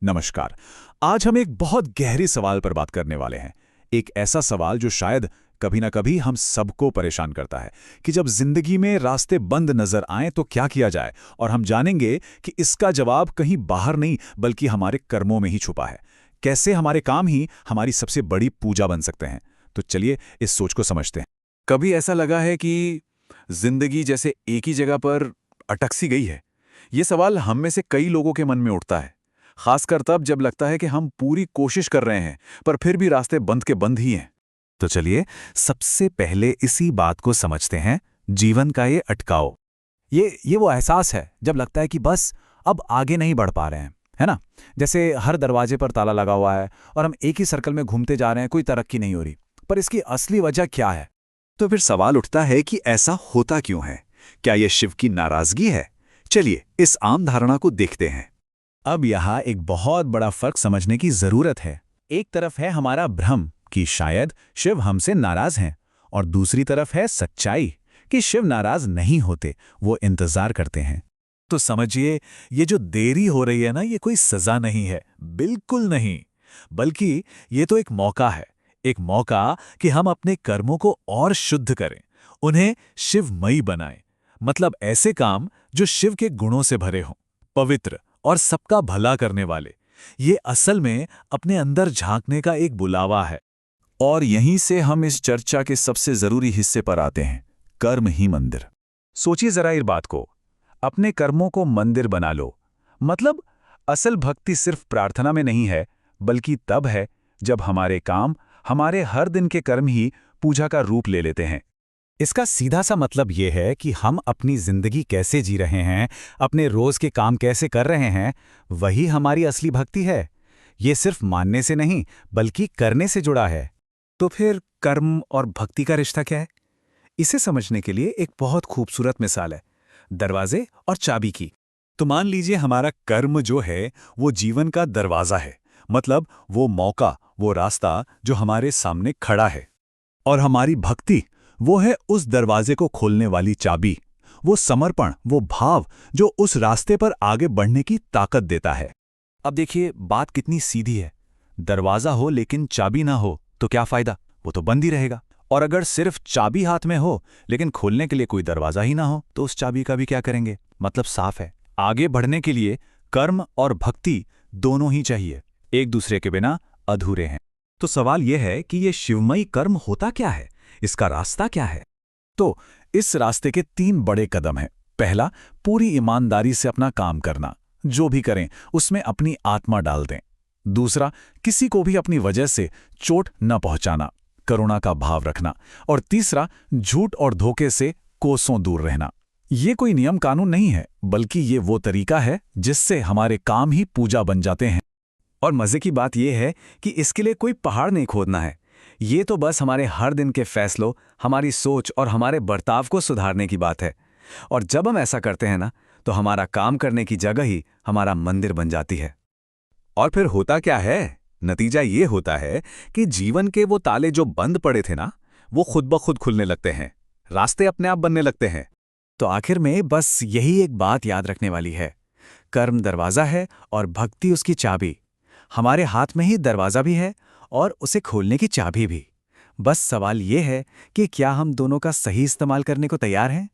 नमस्कार। आज हम एक बहुत गहरे सवाल पर बात करने वाले हैं। एक ऐसा सवाल जो शायद कभी ना कभी हम सबको परेशान करता है कि जब जिंदगी में रास्ते बंद नजर आएं तो क्या किया जाए। और हम जानेंगे कि इसका जवाब कहीं बाहर नहीं बल्कि हमारे कर्मों में ही छुपा है। कैसे हमारे काम ही हमारी सबसे बड़ी पूजा बन सकते हैं। तो चलिए इस सोच को समझते हैं। कभी ऐसा लगा है कि जिंदगी जैसे एक ही जगह पर अटक सी गई है? ये सवाल हम में से कई लोगों के मन में उठता है, खासकर तब जब लगता है कि हम पूरी कोशिश कर रहे हैं पर फिर भी रास्ते बंद के बंद ही हैं। तो चलिए सबसे पहले इसी बात को समझते हैं। जीवन का ये अटकाव, ये वो एहसास है जब लगता है कि बस अब आगे नहीं बढ़ पा रहे हैं, है ना। जैसे हर दरवाजे पर ताला लगा हुआ है और हम एक ही सर्कल में घूमते जा रहे हैं, कोई तरक्की नहीं हो रही। पर इसकी असली वजह क्या है? तो फिर सवाल उठता है कि ऐसा होता क्यों है? क्या यह शिव की नाराजगी है? चलिए इस आम धारणा को देखते हैं। अब यहाँ एक बहुत बड़ा फर्क समझने की जरूरत है। एक तरफ है हमारा भ्रम कि शायद शिव हमसे नाराज हैं, और दूसरी तरफ है सच्चाई कि शिव नाराज नहीं होते, वो इंतजार करते हैं। तो समझिए, ये जो देरी हो रही है ना, ये कोई सजा नहीं है, बिल्कुल नहीं। बल्कि ये तो एक मौका है, एक मौका कि हम अपने कर्मों को और शुद्ध करें, उन्हें शिवमयी बनाएं। मतलब ऐसे काम जो शिव के गुणों से भरे हों, पवित्र और सबका भला करने वाले। ये असल में अपने अंदर झांकने का एक बुलावा है। और यहीं से हम इस चर्चा के सबसे जरूरी हिस्से पर आते हैं, कर्म ही मंदिर। सोचिए जरा इस बात को, अपने कर्मों को मंदिर बना लो। मतलब असल भक्ति सिर्फ प्रार्थना में नहीं है, बल्कि तब है जब हमारे काम, हमारे हर दिन के कर्म ही पूजा का रूप ले लेते हैं। इसका सीधा सा मतलब यह है कि हम अपनी जिंदगी कैसे जी रहे हैं, अपने रोज के काम कैसे कर रहे हैं, वही हमारी असली भक्ति है। ये सिर्फ मानने से नहीं बल्कि करने से जुड़ा है। तो फिर कर्म और भक्ति का रिश्ता क्या है? इसे समझने के लिए एक बहुत खूबसूरत मिसाल है, दरवाजे और चाबी की। तो मान लीजिए हमारा कर्म जो है वो जीवन का दरवाजा है, मतलब वो मौका, वो रास्ता जो हमारे सामने खड़ा है। और हमारी भक्ति वो है उस दरवाजे को खोलने वाली चाबी, वो समर्पण, वो भाव जो उस रास्ते पर आगे बढ़ने की ताकत देता है। अब देखिए बात कितनी सीधी है। दरवाजा हो लेकिन चाबी ना हो तो क्या फायदा, वो तो बंद ही रहेगा। और अगर सिर्फ चाबी हाथ में हो लेकिन खोलने के लिए कोई दरवाजा ही ना हो तो उस चाबी का भी क्या करेंगे? मतलब साफ है, आगे बढ़ने के लिए कर्म और भक्ति दोनों ही चाहिए, एक दूसरे के बिना अधूरे हैं। तो सवाल यह है कि ये शिवमयी कर्म होता क्या है, इसका रास्ता क्या है? तो इस रास्ते के 3 बड़े कदम हैं। पहला, पूरी ईमानदारी से अपना काम करना, जो भी करें उसमें अपनी आत्मा डाल दें। दूसरा, किसी को भी अपनी वजह से चोट न पहुंचाना, करुणा का भाव रखना। और तीसरा, झूठ और धोखे से कोसों दूर रहना। ये कोई नियम कानून नहीं है, बल्कि ये वो तरीका है जिससे हमारे काम ही पूजा बन जाते हैं। और मजे की बात यह है कि इसके लिए कोई पहाड़ नहीं खोदना है। ये तो बस हमारे हर दिन के फैसलों, हमारी सोच और हमारे बर्ताव को सुधारने की बात है। और जब हम ऐसा करते हैं ना, तो हमारा काम करने की जगह ही हमारा मंदिर बन जाती है। और फिर होता क्या है? नतीजा ये होता है कि जीवन के वो ताले जो बंद पड़े थे ना, वो खुद ब खुद खुलने लगते हैं, रास्ते अपने आप बनने लगते हैं। तो आखिर में बस यही एक बात याद रखने वाली है, कर्म दरवाजा है और भक्ति उसकी चाबी। हमारे हाथ में ही दरवाजा भी है और उसे खोलने की चाबी भी। बस सवाल ये है कि क्या हम दोनों का सही इस्तेमाल करने को तैयार हैं?